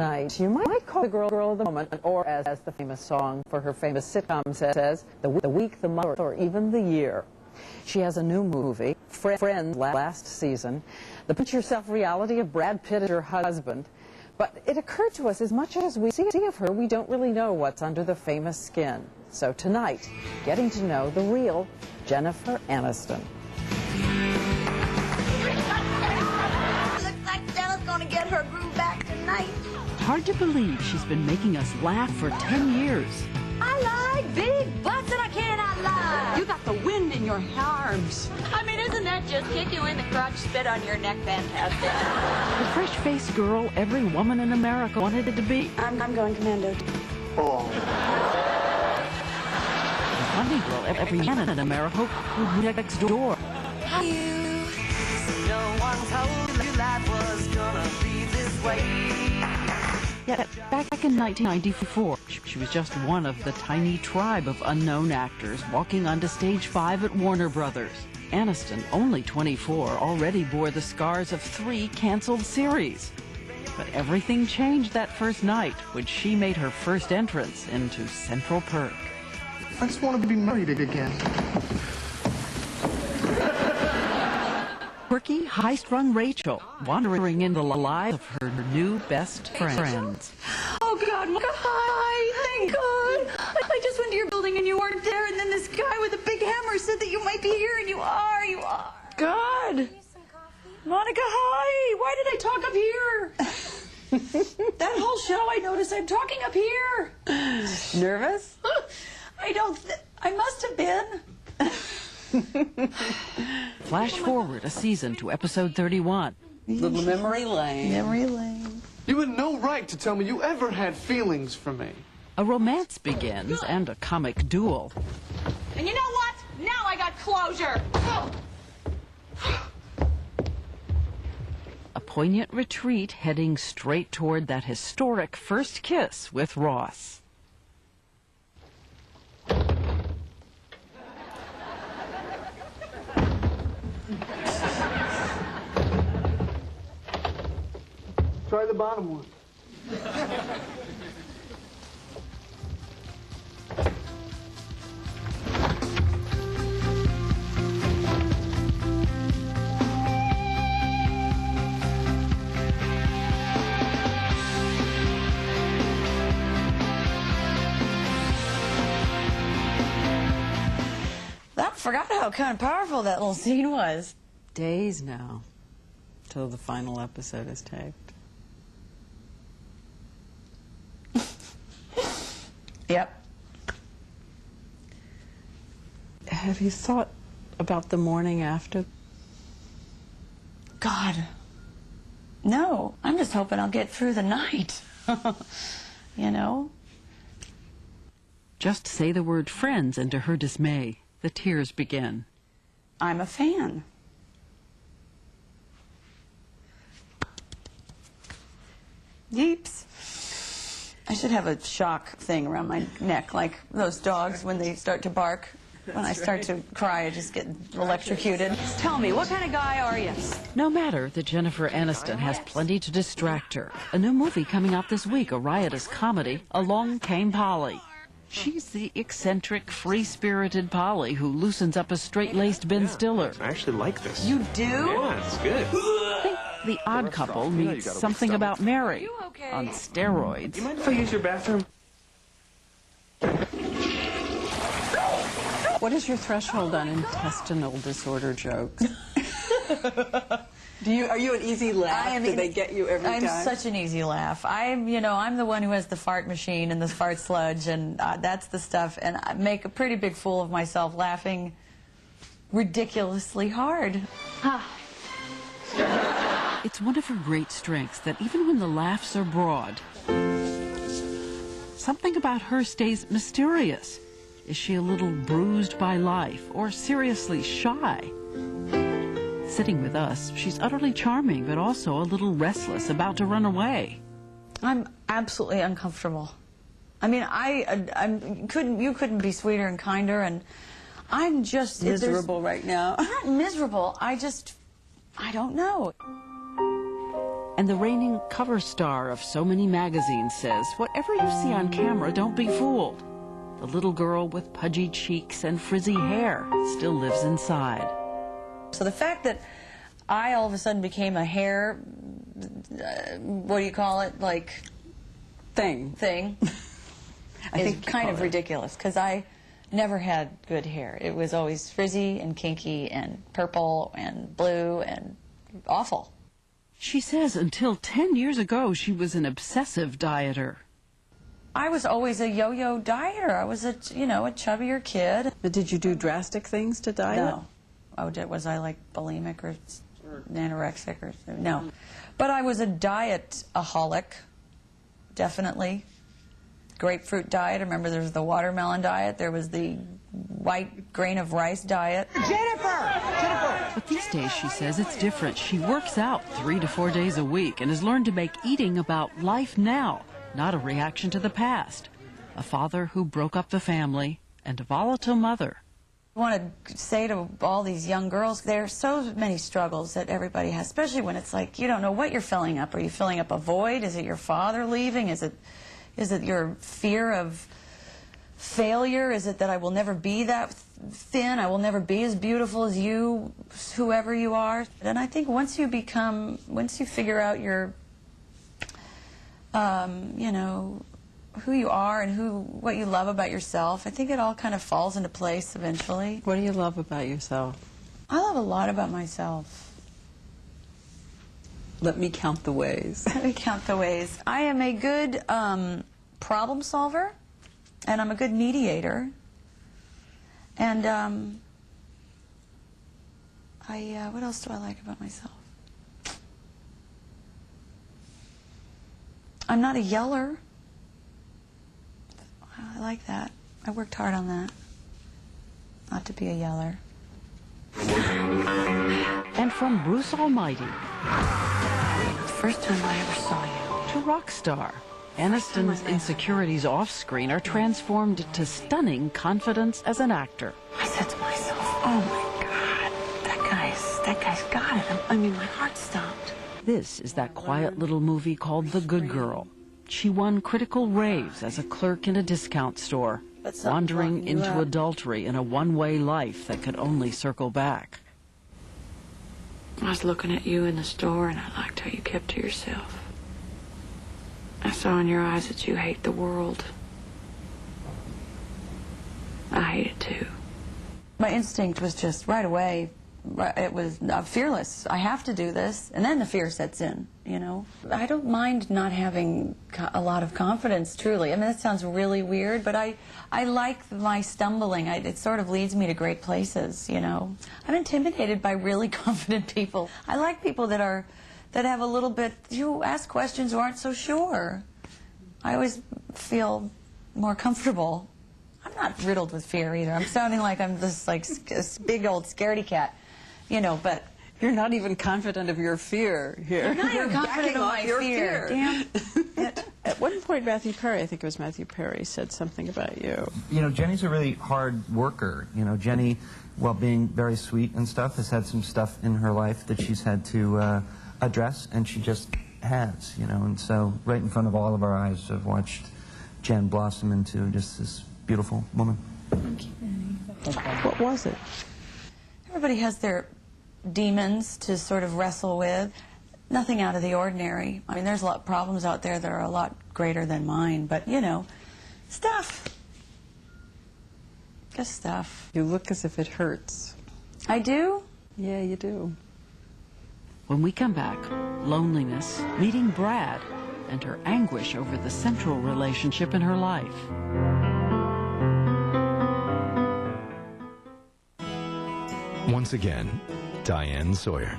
Tonight, you might call the girl of the moment, or as the famous song for her famous sitcom says, the week, the month, or even the year. She has a new movie, F.R.I.E.N.D.S, last season. The put-yourself reality of Brad Pitt as her husband. But it occurred to us, as much as we see of her, we don't really know what's under the famous skin. So tonight, getting to know the real Jennifer Aniston. Looks like Stella's gonna get her groove back tonight. Hard to believe she's been making us laugh for 10 years. I like big butts and I cannot lie. You got the wind in your arms. I mean, isn't that just kick you in the crotch, spit on your neck fantastic? The fresh-faced girl every woman in America wanted it to be. I'm going commando. The funny girl every man in America who next door. No one told you life was gonna be this way. Yet back in 1994, she was just one of the tiny tribe of unknown actors walking onto stage 5 at Warner Brothers. Aniston, only 24, already bore the scars of 3 canceled series. But everything changed that first night when she made her first entrance into Central Perk. I just want to be married again. Quirky, high-strung Rachel, wandering into the lives of her new best friends. Oh, God, hi, thank God. I just went to your building and you weren't there, and then this guy with a big hammer said that you might be here, and you are. God. Monica, hi. Why did I talk up here? That whole show, I noticed I'm talking up here. Nervous? I must have been. Flash forward a season to episode 31. Little memory lane. Memory lane. You had no right to tell me you ever had feelings for me. A romance begins and a comic duel. And you know what? Now I got closure. A poignant retreat heading straight toward that historic first kiss with Ross. Try the bottom one. I forgot how kind of powerful that little scene was. Days now, till the final episode is taped. Yep. Have you thought about the morning after? God. No. I'm just hoping I'll get through the night. You know? Just say the word friends, and to her dismay, the tears begin. I'm a fan. Yeeps. I should have a shock thing around my neck, like those dogs when they start to bark. When I start to cry, I just get electrocuted. Tell me, what kind of guy are you? No matter that Jennifer Aniston has plenty to distract her. A new movie coming out this week, a riotous comedy, Along Came Polly. She's the eccentric, free-spirited Polly who loosens up a straight-laced Ben Stiller. I actually like this. You do? Yeah, it's good. Think The Odd Couple meets Something About Mary on steroids. You mind if I use your bathroom? What is your threshold on intestinal disorder jokes? Are you an easy laugh? Do they get you every time? I'm such an easy laugh. I'm the one who has the fart machine and the fart sludge, and that's the stuff. And I make a pretty big fool of myself laughing ridiculously hard. It's one of her great strengths that even when the laughs are broad, something about her stays mysterious. Is she a little bruised by life or seriously shy? Sitting with us, she's utterly charming, but also a little restless, about to run away. I'm absolutely uncomfortable. I mean, you couldn't be sweeter and kinder, and I'm just miserable right now. I'm not miserable. I don't know. And the reigning cover star of so many magazines says, whatever you see on camera, don't be fooled. The little girl with pudgy cheeks and frizzy hair still lives inside. So the fact that I all of a sudden became a hair, what do you call it, like... Thing. is kind of ridiculous, because I never had good hair. It was always frizzy and kinky and purple and blue and awful. She says until 10 years ago, she was an obsessive dieter. I was always a yo-yo dieter. I was a chubbier kid. But did you do drastic things to diet? No. Was I like bulimic or anorexic or no? But I was a diet-aholic, definitely. Grapefruit diet. I remember there was the watermelon diet. There was the white grain of rice diet. Jennifer! But these days, she says, it's different. She works out 3 to 4 days a week and has learned to make eating about life now, not a reaction to the past. A father who broke up the family and a volatile mother. I want to say to all these young girls, there are so many struggles that everybody has, especially when it's like you don't know what you're filling up. Are you filling up a void? Is it your father leaving? Is it your fear of failure? Is it that I will never be that thin? I will never be as beautiful as you, whoever you are? And I think once you figure out your, who you are and what you love about yourself, I think it all kind of falls into place eventually. What do you love about yourself? I love a lot about myself. Let me count the ways. Let me count the ways. I am a good problem solver, and I'm a good mediator. And what else do I like about myself? I'm not a yeller. I like that. I worked hard on that. Not to be a yeller. And from Bruce Almighty The first time I ever saw you. to rock star, Aniston's insecurities off-screen are transformed to stunning confidence as an actor. I said to myself, oh my God, that guy's got it. I mean, my heart stopped. This is that quiet little movie called The Good Girl. She won critical raves as a clerk in a discount store, wandering into adultery in a one-way life that could only circle back. I was looking at you in the store, and I liked how you kept to yourself. I saw in your eyes that you hate the world. I hate it too. My instinct was just right away, it was fearless. I have to do this. And then the fear sets in, you know. I don't mind not having a lot of confidence, truly. I mean, that sounds really weird, but I like my stumbling. It sort of leads me to great places, you know. I'm intimidated by really confident people. I like people that have a little bit, you ask questions who aren't so sure. I always feel more comfortable. I'm not riddled with fear either. I'm sounding like I'm this like big old scaredy cat, you know, but... You're not even confident of your fear here. I'm not even confident of my fear. Damn it. At one point, Matthew Perry, I think it was Matthew Perry, said something about you. You know, Jenny's a really hard worker. You know, Jenny, while being very sweet and stuff, has had some stuff in her life that she's had to address, and she just has, you know. And so, right in front of all of our eyes, I've watched Jen blossom into just this beautiful woman. Thank you, Benny. What was it? Everybody has their demons to sort of wrestle with. Nothing out of the ordinary. I mean, there's a lot of problems out there that are a lot greater than mine, but, you know, stuff. Just stuff. You look as if it hurts. I do? Yeah, you do. When we come back, loneliness, meeting Brad, and her anguish over the central relationship in her life. Once again, Diane Sawyer.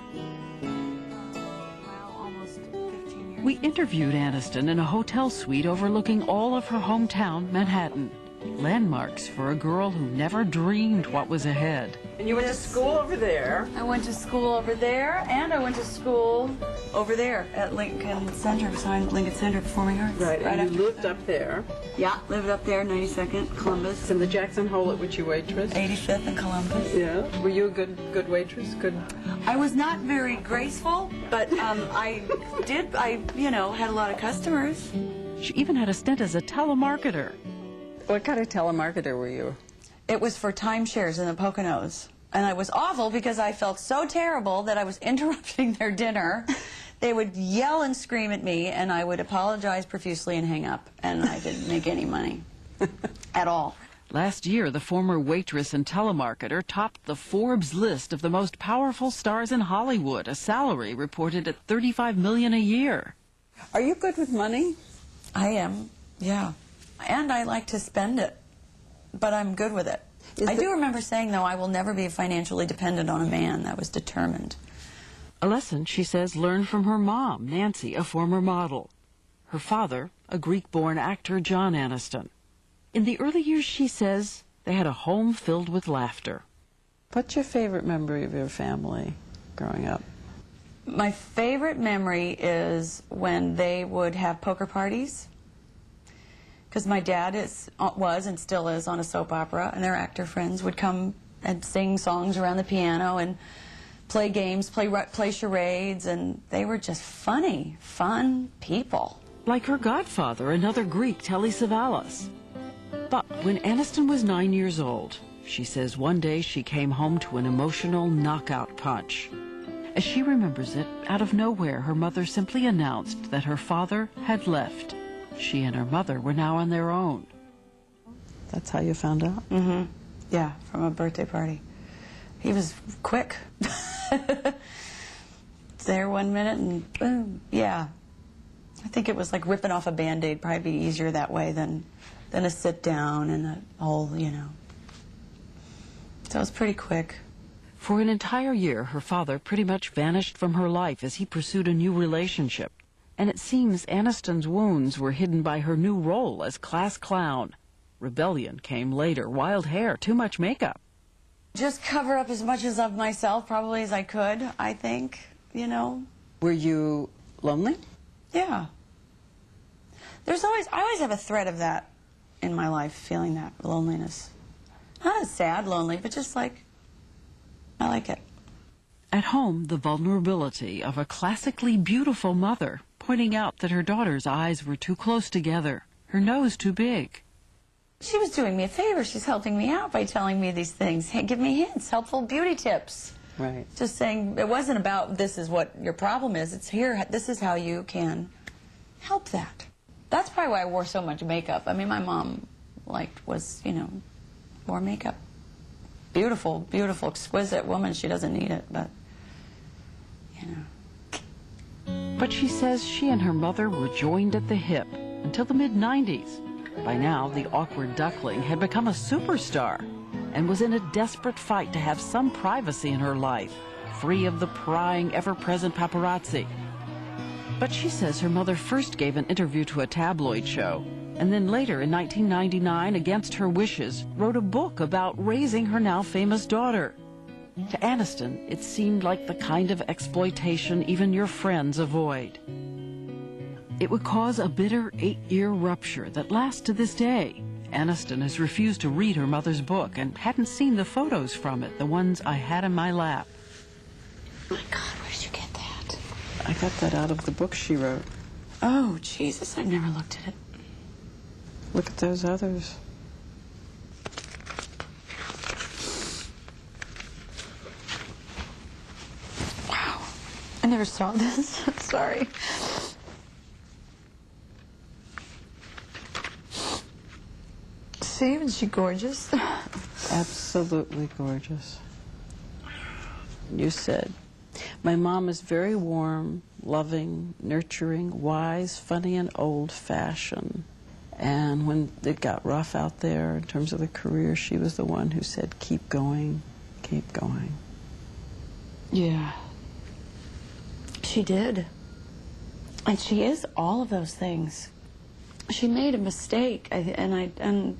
We interviewed Aniston in a hotel suite overlooking all of her hometown, Manhattan. Landmarks for a girl who never dreamed what was ahead. And you went to school over there. I went to school over there, and I went to school over there at Lincoln Center, behind Lincoln Center Performing Arts. Right, and after- you lived up there. Yeah, lived up there, 92nd, Columbus. In the Jackson Hole at which you waitress. 85th and Columbus. Yeah. Were you a good waitress? Good. I was not very graceful, but I had a lot of customers. She even had a stint as a telemarketer. What kind of telemarketer were you? It was for timeshares in the Poconos. And I was awful because I felt so terrible that I was interrupting their dinner. They would yell and scream at me, and I would apologize profusely and hang up. And I didn't make any money at all. Last year, the former waitress and telemarketer topped the Forbes list of the most powerful stars in Hollywood, a salary reported at $35 million a year. Are you good with money? I am, yeah. And I like to spend it, but I'm good with it. I do remember saying, though, I will never be financially dependent on a man. That was determined. A lesson, she says, learned from her mom, Nancy, a former model. Her father, a Greek-born actor, John Aniston. In the early years, she says, they had a home filled with laughter. What's your favorite memory of your family growing up? My favorite memory is when they would have poker parties. Because my dad was and still is on a soap opera, and their actor friends would come and sing songs around the piano and play games, play charades, and they were just fun people. Like her godfather, another Greek, Telly Savalas. But when Aniston was 9 years old, she says one day she came home to an emotional knockout punch. As she remembers it, out of nowhere, her mother simply announced that her father had left. She and her mother were now on their own. That's how you found out? Mm-hmm. Yeah, from a birthday party. He was quick. There 1 minute and boom. Yeah. I think it was like ripping off a Band-Aid. Probably be easier that way than a sit down and a whole, So it was pretty quick. For an entire year, her father pretty much vanished from her life as he pursued a new relationship. And it seems Aniston's wounds were hidden by her new role as class clown. Rebellion came later. Wild hair, too much makeup. Just cover up as much of myself probably as I could, I think, Were you lonely? Yeah. I always have a thread of that in my life, feeling that loneliness. Not as sad, lonely, but just like, I like it. At home, the vulnerability of a classically beautiful mother, pointing out that her daughter's eyes were too close together, her nose too big. She was doing me a favor. She's helping me out by telling me these things. Hey, give me hints, helpful beauty tips. Right. Just saying, it wasn't about this is what your problem is. It's here, this is how you can help that. That's probably why I wore so much makeup. I mean, my mom wore makeup. Beautiful, beautiful, exquisite woman. She doesn't need it, but, But she says she and her mother were joined at the hip until the mid-90s. By now, the awkward duckling had become a superstar and was in a desperate fight to have some privacy in her life, free of the prying, ever-present paparazzi. But she says her mother first gave an interview to a tabloid show, and then later in 1999, against her wishes, wrote a book about raising her now famous daughter. To Aniston, it seemed like the kind of exploitation even your friends avoid. It would cause a bitter 8-year rupture that lasts to this day. Aniston has refused to read her mother's book and hadn't seen the photos from it, the ones I had in my lap. my God, where did you get that? I got that out of the book she wrote. Oh, Jesus, I've never looked at it. Look at those others. Wow, I never saw this. Sorry. See, isn't she gorgeous? Absolutely gorgeous. You said, my mom is very warm, loving, nurturing, wise, funny, and old-fashioned. And when it got rough out there in terms of the career, she was the one who said, keep going, keep going. Yeah. She did. And she is all of those things. She made a mistake, and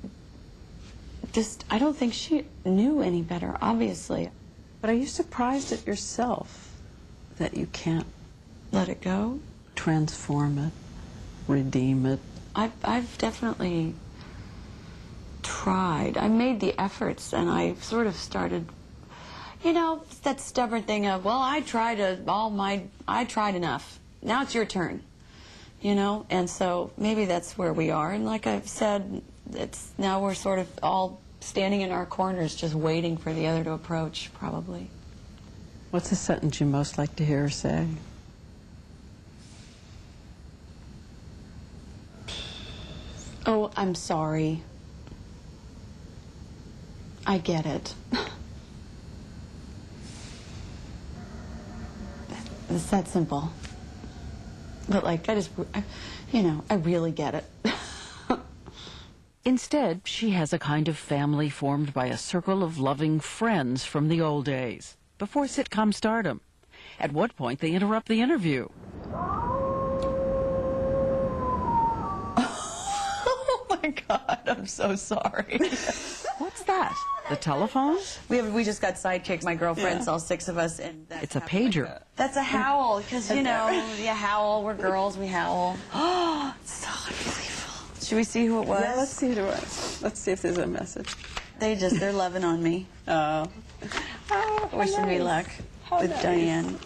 I don't think she knew any better, obviously. But are you surprised at yourself that you can't Let it go? transform it, redeem it? I've definitely tried. I made the efforts, and I sort of started, you know, that stubborn thing of, well, I tried enough. Now it's your turn, you know? And so maybe that's where we are. And like I've said, now we're sort of all standing in our corners just waiting for the other to approach, probably. What's the sentence you most like to hear her say? Oh, I'm sorry. I get it. It's that simple. But like, I really get it. Instead, she has a kind of family formed by a circle of loving friends from the old days, before sitcom stardom. At what point they interrupt the interview. Oh my God, I'm so sorry. What's that? The telephone? We just got sidekicked, my girlfriends, all 6 of us, and It's a pager. that's a howl, because you know, you howl, we're girls, we howl. Oh, it's so unbelievable. Should we see who it was? Yeah, let's see who it was. Let's see if there's a message. They're loving on me. Oh. Wishing me luck with Diane.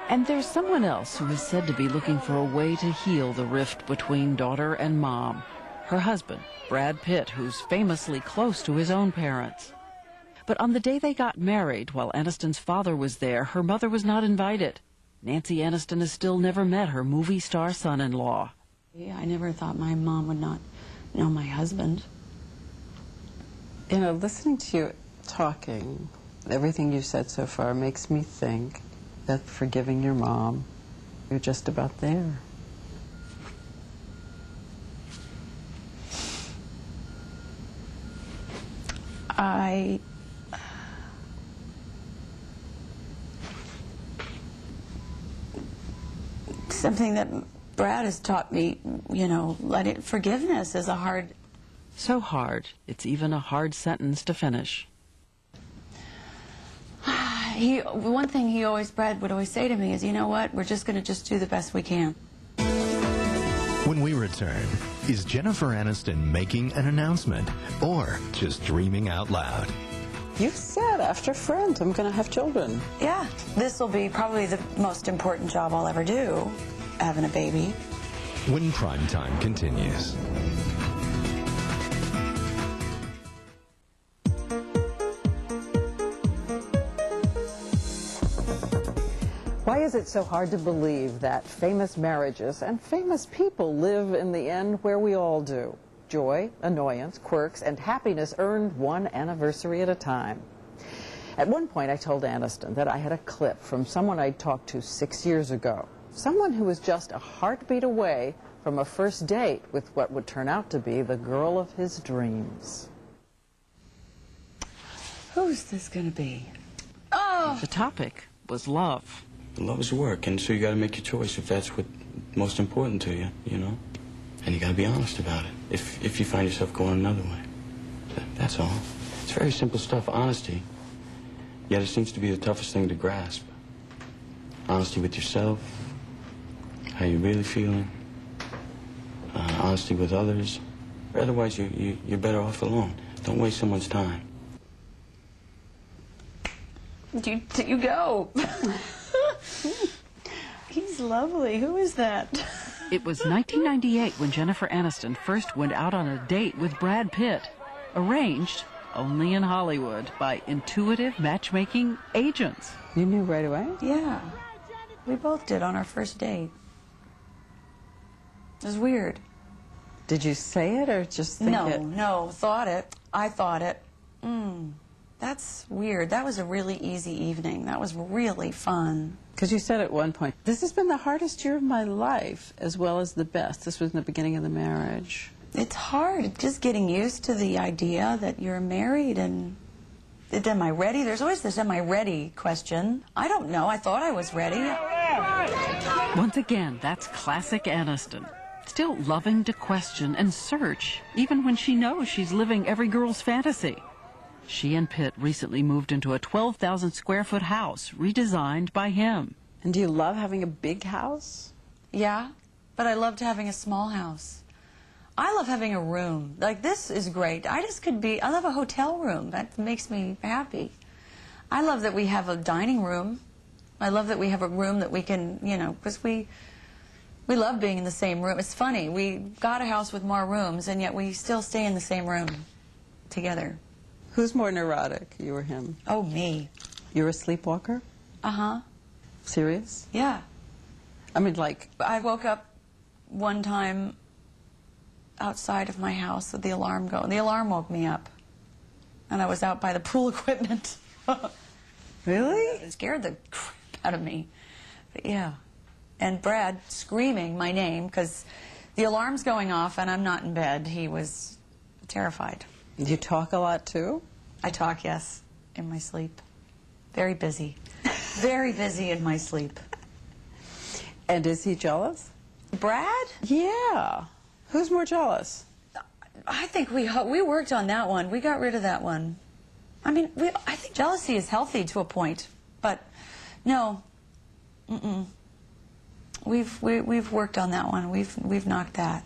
And there's someone else who is said to be looking for a way to heal the rift between daughter and mom. Her husband, Brad Pitt, who's famously close to his own parents. But on the day they got married, while Aniston's father was there, her mother was not invited. Nancy Aniston has still never met her movie star son-in-law. Yeah, I never thought my mom would not know my husband. You know, listening to you talking, everything you've said so far makes me think that forgiving your mom, you're just about there. Something that Brad has taught me, you know, forgiveness is a hard... So hard, it's even a hard sentence to finish. One thing Brad would always say to me is, you know what, we're just going to do the best we can. When we return, is Jennifer Aniston making an announcement or just dreaming out loud? You said after F.R.I.E.N.D S, I'm going to have children. Yeah, this will be probably the most important job I'll ever do, having a baby. When Prime Time continues. Why is it so hard to believe that famous marriages and famous people live in the end where we all do? Joy, annoyance, quirks, and happiness earned one anniversary at a time. At one point, I told Aniston that I had a clip from someone I'd talked to 6 years ago. Someone who was just a heartbeat away from a first date with what would turn out to be the girl of his dreams. Who's this going to be? Oh! The topic was love. Love is work, and so you got to make your choice if that's what's most important to you, you know? And you got to be honest about it if you find yourself going another way. That's all. It's very simple stuff, honesty. Yet it seems to be the toughest thing to grasp. Honesty with yourself, how you're really feeling, honesty with others. Otherwise, you're better off alone. Don't waste someone's time. You go. He's lovely. Who is that? It was 1998 when Jennifer Aniston first went out on a date with Brad Pitt, arranged only in Hollywood by intuitive matchmaking agents. You knew right away? Yeah. We both did on our first date. It was weird. Did you say it or just think it? No, thought it. I thought it. That's weird. That was a really easy evening. That was really fun. Because you said at one point, this has been the hardest year of my life, as well as the best. This was in the beginning of the marriage. It's hard, just getting used to the idea that you're married and... Am I ready? There's always this am I ready question. I don't know. I thought I was ready. Once again, that's classic Aniston. still loving to question and search, even when she knows she's living every girl's fantasy. She and Pitt recently moved into a 12,000 square foot house redesigned by him. And do you love having a big house? Yeah, but I loved having a small house. I love having a room. Like, this is great. I love a hotel room. That makes me happy. I love that we have a dining room. I love that we have a room that we can, you know, because we love being in the same room. It's funny, we got a house with more rooms, and yet we still stay in the same room together. Who's more neurotic, you or him? Oh, me. You're a sleepwalker? Uh-huh. Serious? Yeah. I mean, like... I woke up one time outside of my house with the alarm going. The alarm woke me up, and I was out by the pool equipment. Really? It scared the crap out of me. But yeah. And Brad screaming my name because the alarm's going off and I'm not in bed. He was terrified. Do you talk a lot, too? I talk, yes, in my sleep. Very busy. Very busy in my sleep. And is he jealous? Brad? Yeah. Who's more jealous? I think we worked on that one. We got rid of that one. I mean, I think jealousy is healthy to a point, but no. We've worked on that one. We've knocked that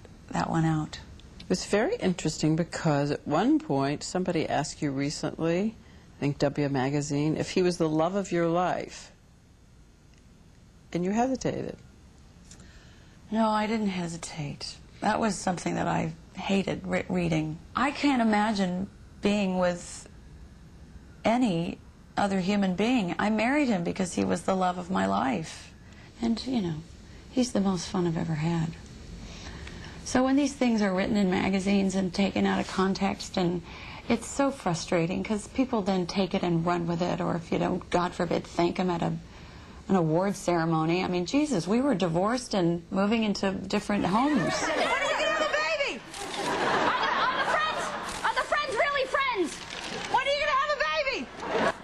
one out. It was very interesting because at one point somebody asked you recently, I think W Magazine, if he was the love of your life, and you hesitated. No, I didn't hesitate. That was something that I hated reading. I can't imagine being with any other human being. I married him because he was the love of my life. And, you know, he's the most fun I've ever had. So when these things are written in magazines and taken out of context, and it's so frustrating because people then take it and run with it, or if you don't, God forbid, thank them at an award ceremony. I mean, Jesus, we were divorced and moving into different homes. When are we gonna have a baby? Are the friends really friends? When are you gonna have a baby?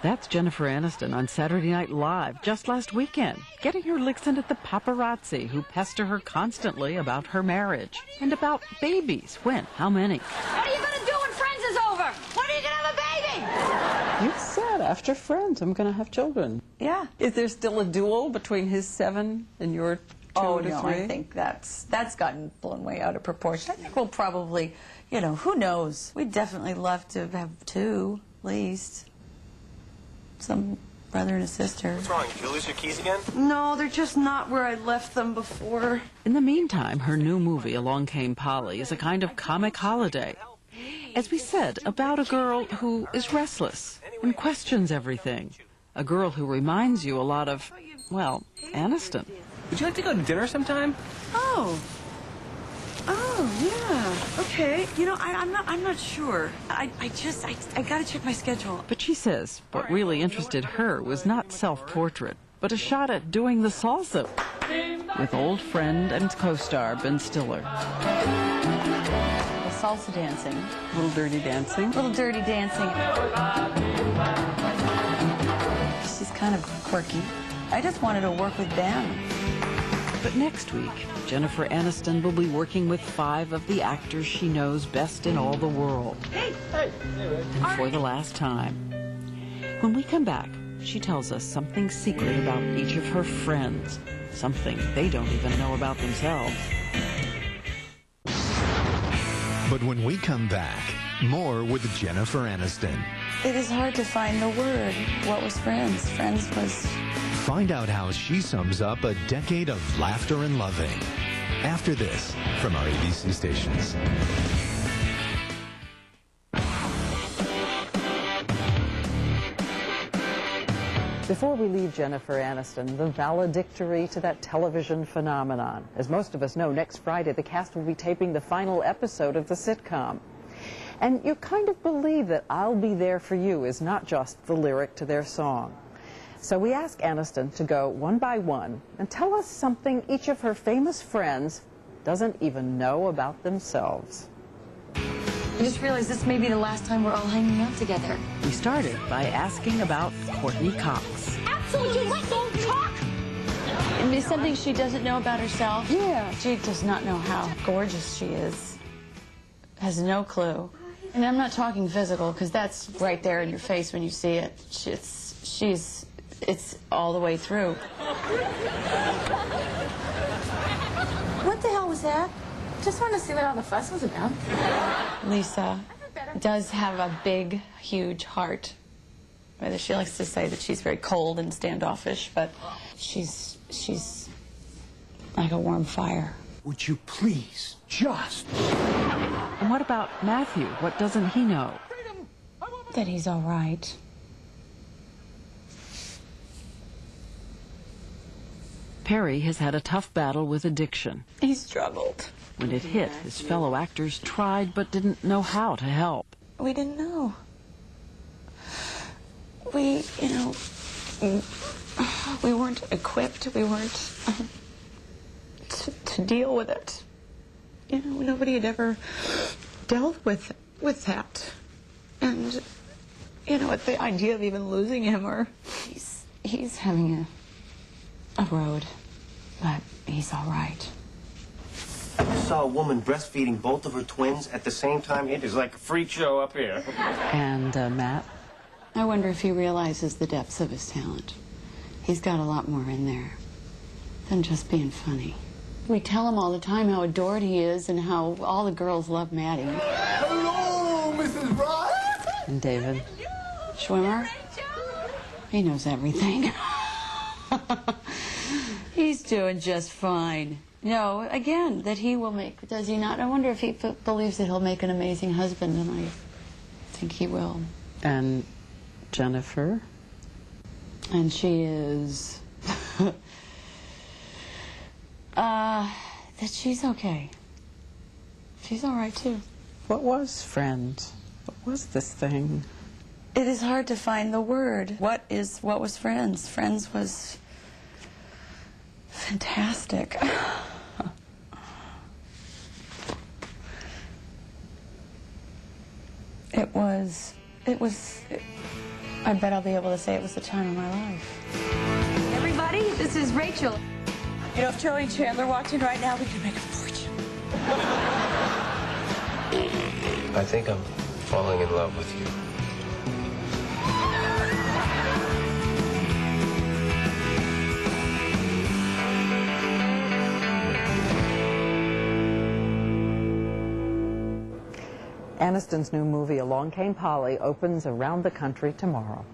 That's Jennifer Aniston on Saturday Night Live just last weekend, getting her licks into the paparazzi who pester her constantly about her marriage and about babies. When? How many? What are you gonna do when Friends is over? When are you gonna have a baby? You said after Friends, I'm going to have children. Yeah. Is there still a duel between his 7 and your 2 Oh, to no, 3? I think that's gotten blown way out of proportion. I think we'll probably, you know, who knows? We'd definitely love to have 2, at least. Some brother and a sister. What's wrong? Did you lose your keys again? No, they're just not where I left them before. In the meantime, her new movie, Along Came Polly, is a kind of comic holiday. As we said, about a girl who is restless and questions everything. A girl who reminds you a lot of, well, Aniston. Would you like to go to dinner sometime? Oh, yeah. Okay. You know, I'm not sure. I gotta check my schedule. But she says what really interested her was not self-portrait, but a shot at doing the salsa with old friend and co-star Ben Stiller. The salsa dancing. Little dirty dancing. Little dirty dancing. She's kind of quirky. I just wanted to work with Ben. But next week, Jennifer Aniston will be working with 5 of the actors she knows best in all the world. And for the last time. When we come back, she tells us something secret about each of her friends, something they don't even know about themselves. But when we come back, more with Jennifer Aniston. It is hard to find the word. What was Friends? Friends was... Find out how she sums up a decade of laughter and loving. After this, from our ABC stations. Before we leave Jennifer Aniston, the valedictory to that television phenomenon. As most of us know, next Friday the cast will be taping the final episode of the sitcom. And you kind of believe that I'll Be There For You is not just the lyric to their song. So we ask Aniston to go one by one and tell us something each of her famous friends doesn't even know about themselves. I just realized this may be the last time we're all hanging out together. We started by asking about Courtney Cox. Absolutely, don't talk! I mean, something she doesn't know about herself. Yeah. She does not know how gorgeous she is. Has no clue. And I'm not talking physical, because that's right there in your face when you see it. It's all the way through. What the hell was that? Just wanted to see what all the fuss was about. Lisa does have a big, huge heart. Whether she likes to say that she's very cold and standoffish, but she's like a warm fire. Would you please just... And what about Matthew? What doesn't he know? That he's all right. Perry has had a tough battle with addiction. He struggled. When it hit, his fellow actors tried but didn't know how to help. We didn't know. We weren't equipped. We weren't to deal with it. You know, nobody had ever dealt with that. And, you know, at the idea of even losing him, or he's having a road, but he's all right. I just saw a woman breastfeeding both of her twins at the same time. It is like a freak show up here. And Matt? I wonder if he realizes the depths of his talent. He's got a lot more in there than just being funny. We tell him all the time how adored he is and how all the girls love Maddie. Hello, Mrs. Wright. And David? Schwimmer? He knows everything. He's doing just fine. No, again, that he will make, does he not? I wonder if he believes that he'll make an amazing husband, and I think he will. And Jennifer? And she is... that she's okay. She's all right, too. What was Friends? What was this thing? It is hard to find the word. What was Friends? Friends was fantastic. I bet I'll be able to say it was the time of my life. Everybody, this is Rachel. You know, if Charlie and Chandler walked in right now, we could make a fortune. I think I'm falling in love with you. Aniston's new movie, Along Came Polly, opens around the country tomorrow.